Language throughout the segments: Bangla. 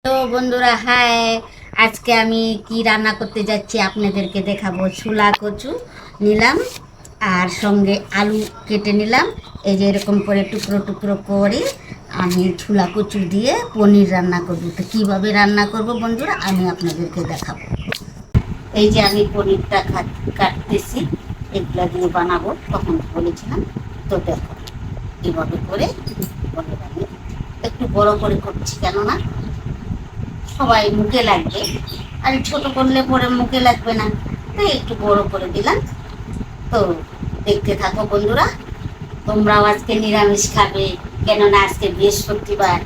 তো বন্ধুরা, হাই। আজকে আমি কি রান্না করতে যাচ্ছি আপনাদেরকে দেখাবো। ছোলা কচু নিলাম আর সঙ্গে আলু কেটে নিলাম। এই যে এরকম করে টুকরো টুকরো করে আমি ছোলা কচু দিয়ে পনির রান্না করবো। তো কীভাবে রান্না করব বন্ধুরা, আমি আপনাদেরকে দেখাবো। এই যে আমি পনিরটা কাটতেছি, এগুলা দিয়ে বানাবো, তখন বলেছিলাম। তো দেখো কীভাবে করে পনির আমি একটু বড় করে করছি, কেননা সবাই মুখে লাগবে, আর ছোট করলে পরে মুখে লাগবে না, তাই একটু বড় করে দিলাম। তো দেখতে থাকো বন্ধুরা, তোমরাও আজকে নিরামিষ খাবে, কেননা আজকে বৃহস্পতিবার,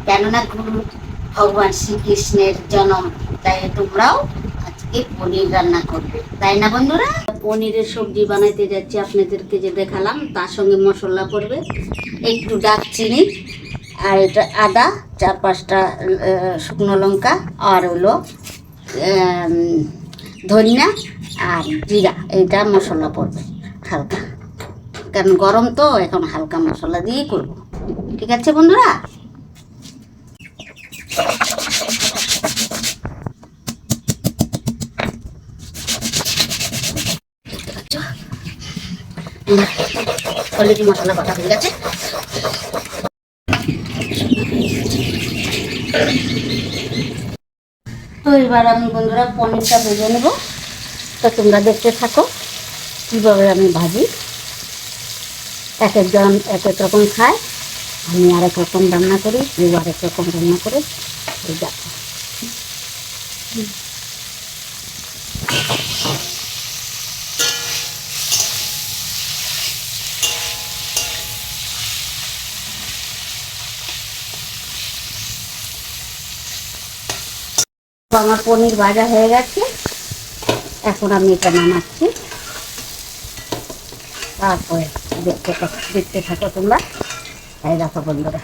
কেননা গুরু ভগবান শ্রীকৃষ্ণের জন্ম, তাই তোমরাও আজকে পনির রান্না করবে, তাই না বন্ধুরা? পনিরের সবজি বানাইতে যাচ্ছি, আপনাদেরকে যে দেখালাম, তার সঙ্গে মশলা পড়বে একটু দারচিনি, আর এটা আদা, 4-5টা শুকনো লঙ্কা, আর হলো ধনিয়া আর জিরা। এইটা মশলা পড়বে হালকা, কারণ গরম তো, এখন হালকা মশলা দিয়েই করবো। ঠিক আছে বন্ধুরা? অলরেডি মশলা কষা হয়ে গেছে। তো এবার আমি বন্ধুরা পনিরটা ভেজে নেব। তো তোমরা দেখতে থাকো কীভাবে আমি ভাজি। এক একজন এক এক রকম খায়, আমি আরেক রকম রান্না করি, কেউ আরেক রকম রান্না করে। এই দেখো, আমার পনির ভাজা হয়ে গেছে, এখন আমি এটা নামাচ্ছি। তারপরে দেখতে থাকো তোমরা। এই দেখো বন্ধুরা,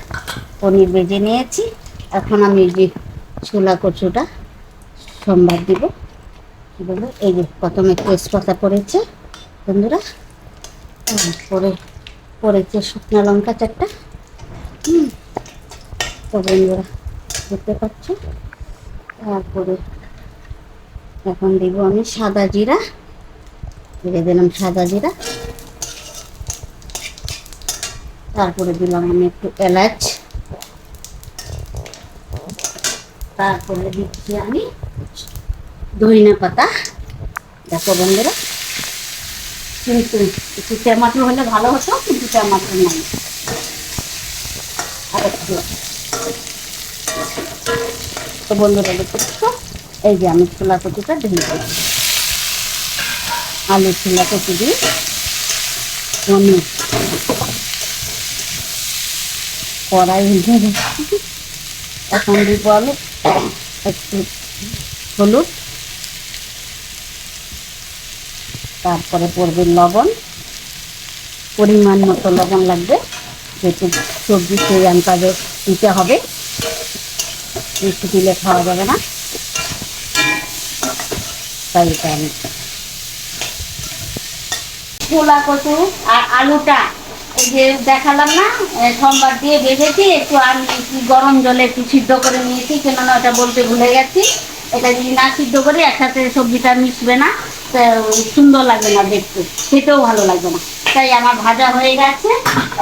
পনির ভেজে নিয়েছি। এখন আমি যে ছোলা কচুটা সোমবার দিব। কী বলবো, এই যে প্রথমে তেজপাতা পড়েছে বন্ধুরা, পড়েছে শুকনো লঙ্কা 4টা। তো বন্ধুরা দেখতে পাচ্ছ। তারপরে এখন দিব আমি সাদা জিরা, দিয়ে দিলাম সাদা জিরা। তারপরে দিলাম আমি একটু এলাচ। তারপরে দিচ্ছি আমি ধনিয়া পাতা। দেখো বন্ধুরা, কিন্তু একটু টমেটো হলে ভালো হতো, কিন্তু টমেটো নাই। আর একটু, তো বন্ধুরা দেখতে পাচ্ছ, এই যে আমি ছোলা কচুটা দিয়ে দিলাম। আলু ছোলা কচু দিয়ে পনির কড়াই ভেজে দিচ্ছি। এখন দিব আমি একটু হলুদ, তারপরে পড়বে লবণ, পরিমাণ মতো লবণ লাগবে, যেহেতু সবজি সেই আন্দাজে দিতে হবে, বেশি দিলে খাওয়া যাবে না, তাই এটা আমি ছোলা কচু আর আলুটা এই যে দেখালাম না, সোমবার দিয়ে ভেজেছি। একটু আমি গরম জলে একটু সিদ্ধ করে নিয়েছি, কেননা ওটা বলতে ভুলে গেছি। এটা যদি না সিদ্ধ করে একসাথে সবজিটা মিশবে না, সুন্দর লাগবে না দেখতে, খেতেও ভালো লাগবে না। তাই আমার ভাজা হয়ে গেছে,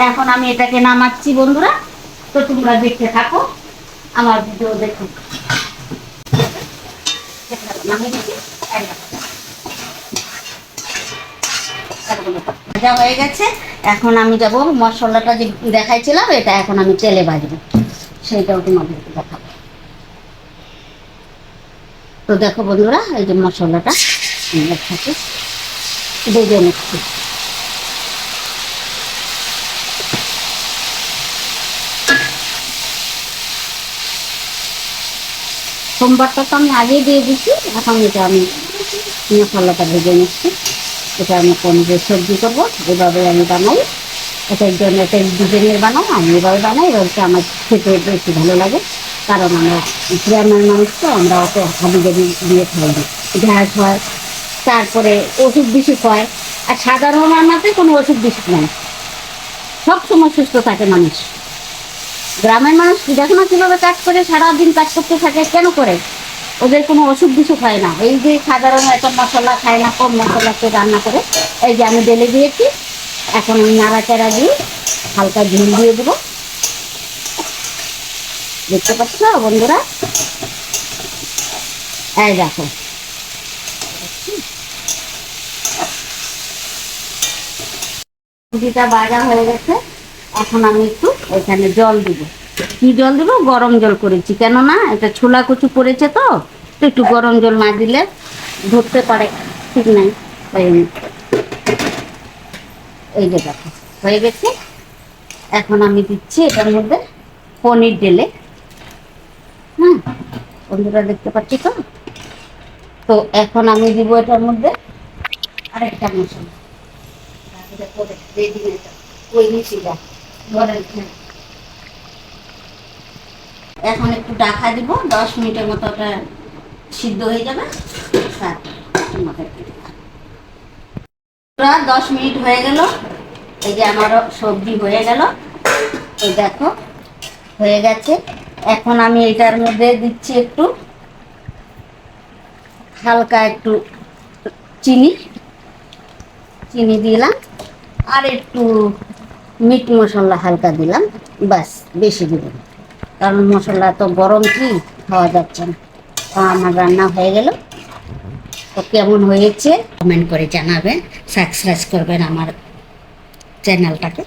এখন আমি এটাকে নামাচ্ছি বন্ধুরা। তো তোমরা দেখতে থাকো, আমার ভিডিও দেখো। নামিয়ে দিচ্ছি, ভাজা হয়ে গেছে। এখন আমি যাব মশলাটা যে দেখাইছিলাম, এটা এখন আমি তেলে ভাজবো, সেইটাও তোমাদেরকে দেখাবো। তো দেখো বন্ধুরা, এই যে মশলাটা একসাথে ভেজে নিচ্ছি। সোমবারটা তো আমি আগেই দিয়ে দিচ্ছি, এখন এটা আমি মশলাটা ভেজে নিচ্ছি। এটা আমি পনিরের সবজি করবো, এভাবে আমি বানাই। এক একজন এক এক ডিজাইনের বানাই, আমি এভাবে বানাই। এভাবে আমার খেতে বেশি ভালো লাগে, কারণ আমরা গ্রামের মানুষ তো, আমরা অত হাবি জাবি দিয়ে খাই না, গ্যাস হয়, তারপরে ওষুধ বিসুখ হয়। আর সাধারণ রান্নাতে কোনো ওষুধ বিসুখ নেই, সব সময় সুস্থ থাকে মানুষ। গ্রামের মানুষ দেখো না কিভাবে কাজ করে, সারাদিন কাজ করতে থাকে, কেন করে? ওদের কোনো অসুখ বিসুখ হয় না। এই যে সাধারণ এত মশলা খায় না, কম মশলাতে রান্না করে। এই যে আমি ঢেলে দিয়েছি, এখন আমি নাড়াচাড়া দিয়ে হালকা ঝুল দিয়ে দেবো। দেখতে পাচ্ছ বন্ধুরা? এই দেখো, সুজিটা ভাজা হয়ে গেছে। এখন আমি একটু এখানে জল দিব। কি জল দিব? গরম জল করেছি, কেননা এটা ছোলা কচু পড়েছে তো, একটু গরম জল না দিলে ধরতে পারে, ঠিক নাই। এই যে দেখো হয়ে গেছে। এখন আমি দিচ্ছি এটার মধ্যে পনির ঢেলে। হ্যাঁ বন্ধুরা, দেখতে পাচ্ছি তো? তো এখন আমি দিব এটার মধ্যে আরেকটা মশলা। এখন একটু ঢাকা দিব, 10 মিনিটের মতো ওটা সিদ্ধ হয়ে যাবে। 10 মিনিট হয়ে গেল। এই যে আমারও সবজি হয়ে গেল, এই দেখো হয়ে গেছে। এখন আমি এটার মধ্যে দিচ্ছি একটু হালকা একটু চিনি চিনি দিলাম, আর একটু মিট মশলা হালকা দিলাম, বাস, বেশি দিব না, কারণ মশলা তো গরম, কি খাওয়া যাচ্ছে না। তো আমার রান্না হয়ে গেল। তো কেমন হয়েছে কমেন্ট করে জানাবেন, সাবস্ক্রাইব করবেন আমার চ্যানেলটাকে।